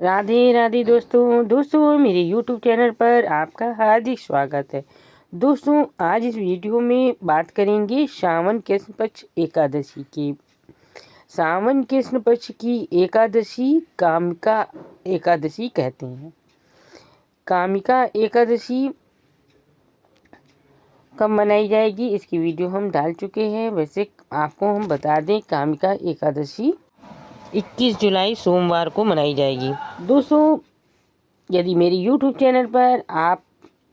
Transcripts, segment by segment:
राधे राधे दोस्तों मेरे YouTube channel पर आपका हार्दिक स्वागत है। दोस्तों आज इस वीडियो में बात करेंगे सावन कृष्ण पक्ष एकादशी की। सावन कृष्ण पक्ष की एकादशी कामिका एकादशी कहते हैं। कामिका एकादशी कब मनाई जाएगी इसकी वीडियो हम डाल चुके हैं। वैसे आपको हम बता दें, कामिका एकादशी 21 जुलाई सोमवार को मनाई जाएगी। दोस्तों यदि मेरे YouTube चैनल पर आप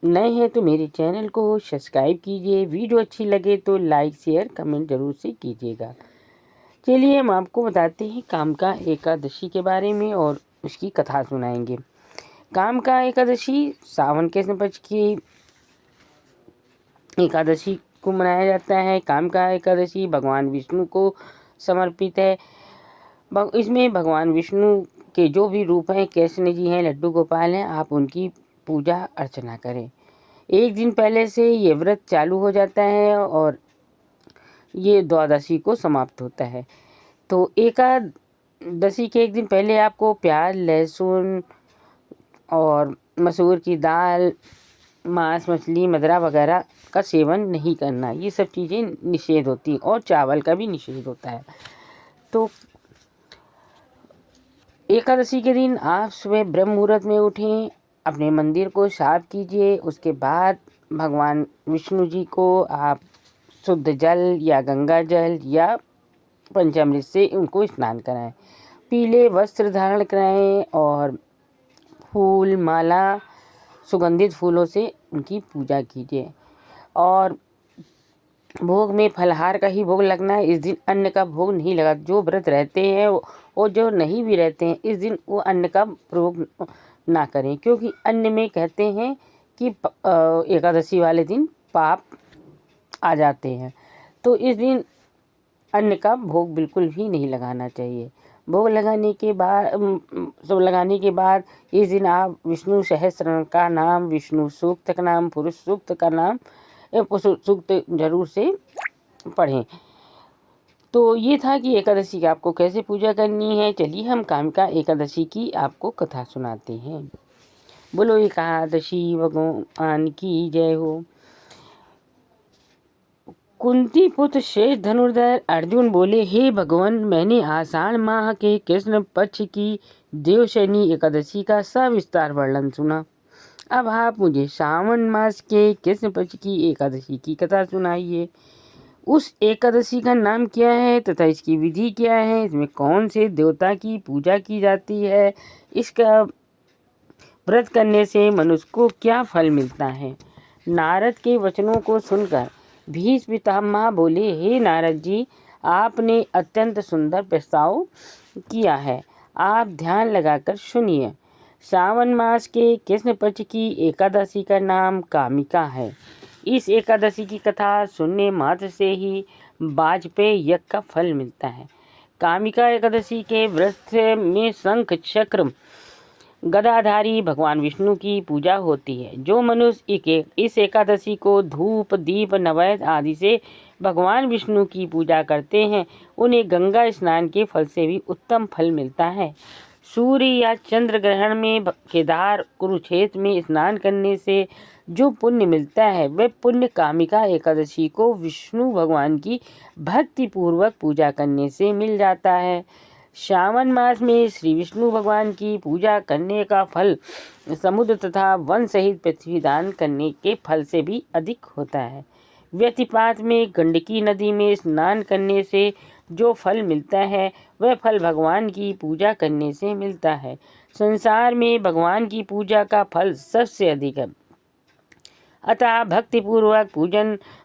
नए हैं तो मेरे चैनल को सब्सक्राइब कीजिए। वीडियो अच्छी लगे तो लाइक शेयर कमेंट ज़रूर से कीजिएगा। चलिए हम आपको बताते हैं कामिका एकादशी के बारे में और उसकी कथा सुनाएंगे। कामिका एकादशी सावन कृष्ण पक्ष की एकादशी को मनाया जाता है। कामिका एकादशी भगवान विष्णु को समर्पित है। इसमें भगवान विष्णु के जो भी रूप हैं, कृष्ण जी हैं, लड्डू गोपाल हैं, आप उनकी पूजा अर्चना करें। एक दिन पहले से ये व्रत चालू हो जाता है और ये द्वादशी को समाप्त होता है। तो एकादशी के एक दिन पहले आपको प्याज, लहसुन और मसूर की दाल, मांस, मछली, मदिरा वगैरह का सेवन नहीं करना। ये सब चीज़ें निषेध होती हैं और चावल का भी निषेध होता है। तो एकादशी के दिन आप सुबह ब्रह्म मुहूर्त में उठें, अपने मंदिर को साफ कीजिए। उसके बाद भगवान विष्णु जी को आप शुद्ध जल या गंगा जल या पंचामृत से उनको स्नान कराएं। पीले वस्त्र धारण कराएं और फूल, माला, सुगंधित फूलों से उनकी पूजा कीजिए। और भोग में फलाहार का ही भोग लगना है। इस दिन अन्न का भोग नहीं लगा। जो व्रत रहते हैं और जो नहीं भी रहते हैं, इस दिन वो अन्न का प्रयोग ना करें, क्योंकि अन्न में कहते हैं कि एकादशी वाले दिन पाप आ जाते हैं। तो इस दिन अन्न का भोग बिल्कुल भी नहीं लगाना चाहिए। भोग लगाने के बाद इस दिन आप विष्णु सहस्त्र का नाम, विष्णु सूक्त का नाम, पुरुष सूक्त का नाम, सूक्त जरूर से पढ़ें। तो ये था कि एकादशी की आपको कैसे पूजा करनी है। चलिए हम कामिका एकादशी की आपको कथा सुनाते हैं। बोलो एकादशी भगवान की जय हो। कुंती पुत्र शेष धनुर्धर अर्जुन बोले, हे भगवान, मैंने आषाढ़ माह के कृष्ण पक्ष की देवशयनी एकादशी का सविस्तार वर्णन सुना। अब आप मुझे सावन मास के कृष्ण पक्ष की एकादशी की कथा सुनाइए। उस एकादशी का नाम क्या है तथा इसकी विधि क्या है, इसमें कौन से देवता की पूजा की जाती है, इसका व्रत करने से मनुष्य को क्या फल मिलता है। नारद के वचनों को सुनकर भीष्म पितामह बोले, हे नारद जी, आपने अत्यंत सुंदर प्रस्ताव किया है। आप ध्यान लगाकर सुनिए। सावन मास के कृष्ण पक्ष की एकादशी का नाम कामिका है। इस एकादशी की कथा सुनने मात्र से ही वाजपेय यज्ञ का फल मिलता है। कामिका एकादशी के व्रत में शंख, चक्र, गदाधारी भगवान विष्णु की पूजा होती है। जो मनुष्य इस एकादशी को धूप, दीप, नैवेद्य आदि से भगवान विष्णु की पूजा करते हैं, उन्हें गंगा स्नान के फल से भी उत्तम फल मिलता है। सूर्य या चंद्र ग्रहण में केदार, कुरुक्षेत्र में स्नान करने से जो पुण्य मिलता है, वह पुण्य कामिका एकादशी को विष्णु भगवान की भक्ति पूर्वक पूजा करने से मिल जाता है। श्रावण मास में श्री विष्णु भगवान की पूजा करने का फल समुद्र तथा वन सहित पृथ्वी दान करने के फल से भी अधिक होता है। व्यतिपात में गंडकी नदी में स्नान करने से जो फल मिलता है, वह फल भगवान की पूजा करने से मिलता है। संसार में भगवान की पूजा का फल सबसे अधिक है। अतः भक्तिपूर्वक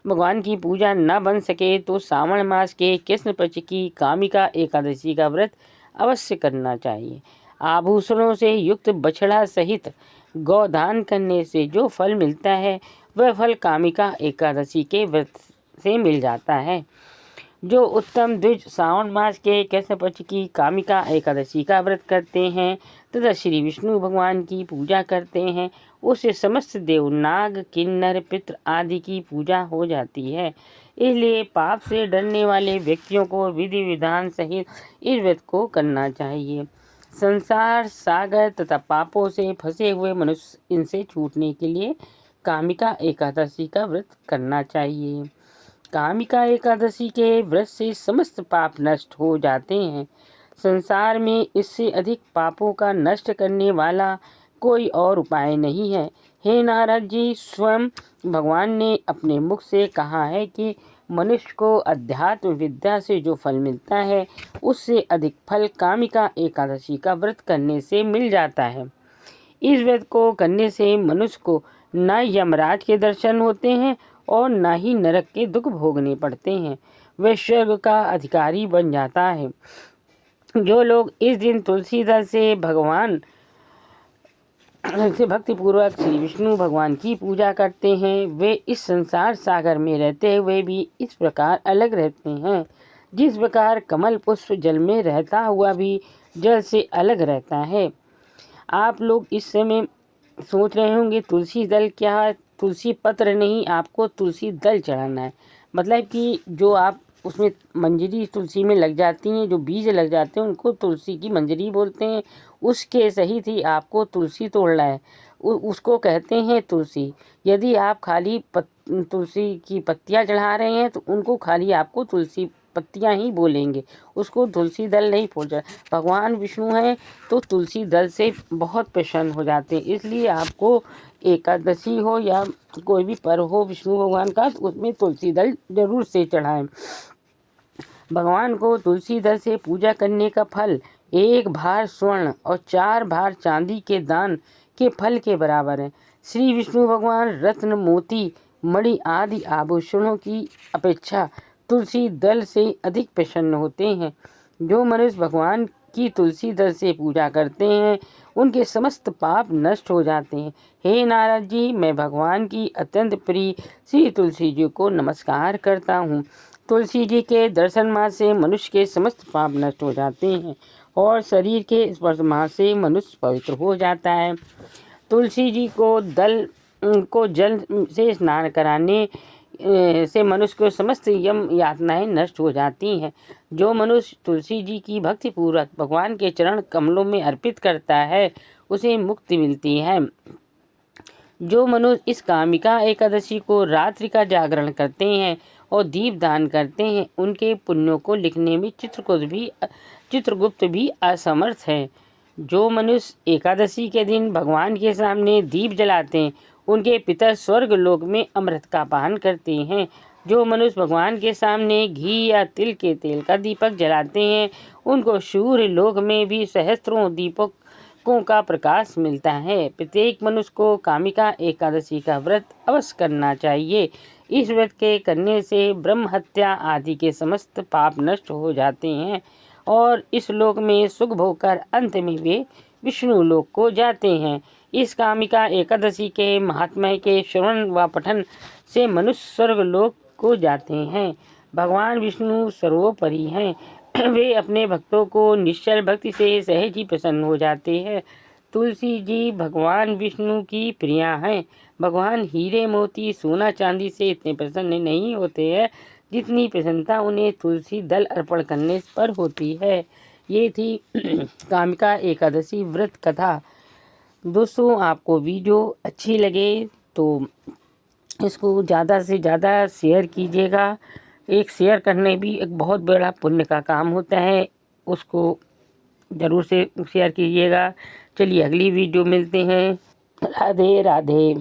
भगवान की पूजा न बन सके तो श्रावण मास के कृष्ण पक्ष की कामिका एकादशी का व्रत अवश्य करना चाहिए। आभूषणों से युक्त बछड़ा सहित गौदान करने से जो फल मिलता है, वह फल कामिका एकादशी के व्रत से मिल जाता है। जो उत्तम द्विज श्रावण मास के कृष्ण पक्ष की कामिका एकादशी का व्रत करते हैं तथा श्री विष्णु भगवान की पूजा करते हैं, उससे समस्त देव, नाग, किन्नर, पितृ आदि की पूजा हो जाती है। इसलिए पाप से डरने वाले व्यक्तियों को विधि विधान सहित इस व्रत को करना चाहिए। संसार सागर तथा पापों से फंसे हुए मनुष्य इनसे छूटने के लिए कामिका एकादशी का व्रत करना चाहिए। कामिका एकादशी के व्रत से समस्त पाप नष्ट हो जाते हैं। संसार में इससे अधिक पापों का नष्ट करने वाला कोई और उपाय नहीं है। हे नारद जी, स्वयं भगवान ने अपने मुख से कहा है कि मनुष्य को अध्यात्म विद्या से जो फल मिलता है उससे अधिक फल कामिका एकादशी का व्रत करने से मिल जाता है। इस व्रत को करने से मनुष्य को न यमराज के दर्शन होते हैं और न ही नरक के दुख भोगने पड़ते हैं। वह स्वर्ग का अधिकारी बन जाता है। जो लोग इस दिन तुलसी दल से भक्तिपूर्वक श्री विष्णु भगवान की पूजा करते हैं, वे इस संसार सागर में रहते हुए भी इस प्रकार अलग रहते हैं जिस प्रकार कमल पुष्प जल में रहता हुआ भी जल से अलग रहता है। आप लोग इस समय सोच रहे होंगे तुलसी दल क्या, तुलसी पत्र नहीं, आपको तुलसी दल चढ़ाना है। मतलब कि जो आप उसमें मंजरी तुलसी में लग जाती हैं, जो बीज लग जाते हैं उनको तुलसी की मंजरी बोलते हैं। उसके सहित ही आपको तुलसी तोड़ना है, उसको कहते हैं तुलसी। यदि आप खाली तुलसी की पत्तियां चढ़ा रहे हैं तो उनको खाली आपको तुलसी पत्तियां ही बोलेंगे, उसको तुलसी दल नहीं बोलते। भगवान विष्णु हैं तो तुलसी दल से बहुत प्रसन्न हो जाते हैं। इसलिए आपको एकादशी हो या कोई भी पर्व हो विष्णु भगवान का, तो उसमें तुलसी दल जरूर से चढ़ाएं। भगवान को तुलसी दल से पूजा करने का फल 1 भार स्वर्ण और 4 भार चांदी के दान के फल के बराबर है। श्री विष्णु भगवान रत्न, मोती, मणि आदि आभूषणों की अपेक्षा तुलसी दल से अधिक प्रसन्न होते हैं। जो मनुष्य भगवान की तुलसी दल से पूजा करते हैं उनके समस्त पाप नष्ट हो जाते हैं। हे नारद जी, मैं भगवान की अत्यंत प्रिय श्री तुलसी जी को नमस्कार करता हूँ। तुलसी जी के दर्शन मात्र से मनुष्य के समस्त पाप नष्ट हो जाते हैं और शरीर के स्पर्श मात्र से मनुष्य पवित्र हो जाता है। तुलसी जी को जल से स्नान कराने से मनुष्य को समस्त यम यातनाएं नष्ट हो जाती हैं। जो मनुष्य तुलसी जी की भक्ति पूर्वक भगवान के चरण कमलों में अर्पित करता है उसे मुक्ति मिलती है। जो मनुष्य इस कामिका एकादशी को रात्रि का जागरण करते हैं और दीप दान करते हैं उनके पुण्यों को लिखने में चित्रगुप्त भी असमर्थ है। जो मनुष्य एकादशी के दिन भगवान के सामने दीप जलाते हैं उनके पितर स्वर्ग लोक में अमृत का पान करते हैं। जो मनुष्य भगवान के सामने घी या तिल के तेल का दीपक जलाते हैं उनको सूर्य लोक में भी सहस्त्रों दीपकों का प्रकाश मिलता है। प्रत्येक मनुष्य को कामिका एकादशी का व्रत अवश्य करना चाहिए। इस व्रत के करने से ब्रह्म हत्या आदि के समस्त पाप नष्ट हो जाते हैं और इस लोक में सुख भोग कर अंत में वे विष्णु लोक को जाते हैं। इस कामिका एकादशी के महात्म्य के श्रवण व पठन से मनुष्य स्वर्ग लोक को जाते हैं। भगवान विष्णु सर्वोपरि हैं। वे अपने भक्तों को निश्चल भक्ति से सहज ही प्रसन्न हो जाते हैं। तुलसी जी भगवान विष्णु की प्रिया हैं। भगवान हीरे मोती सोना चांदी से इतने प्रसन्न नहीं होते हैं जितनी प्रसन्नता उन्हें तुलसी दल अर्पण करने पर होती है। ये थी कामिका एकादशी व्रत कथा। दोस्तों, आपको वीडियो अच्छी लगे तो इसको ज़्यादा से ज़्यादा शेयर कीजिएगा। एक शेयर करने भी एक बहुत बड़ा पुण्य का काम होता है, उसको ज़रूर से शेयर कीजिएगा। चलिए अगली वीडियो मिलते हैं। राधे राधे।